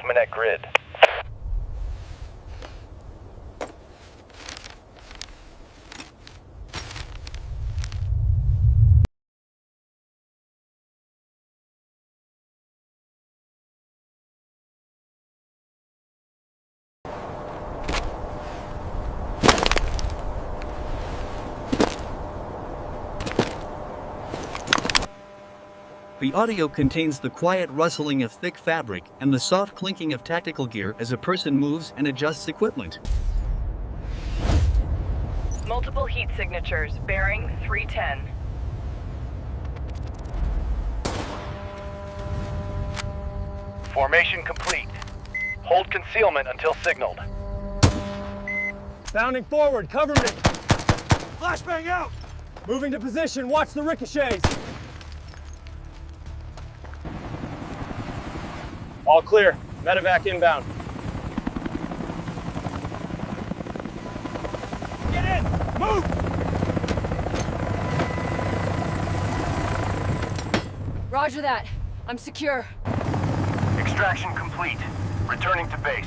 movement at grid. The audio contains the quiet rustling of thick fabric and the soft clinking of tactical gear as a person moves and adjusts equipment. Multiple heat signatures, bearing 310. Formation complete. Hold concealment until signaled. Bounding forward, cover me! Flashbang out! Moving to position, watch the ricochets! All clear. Medevac inbound. Get in! Move! Roger that. I'm secure. Extraction complete. Returning to base.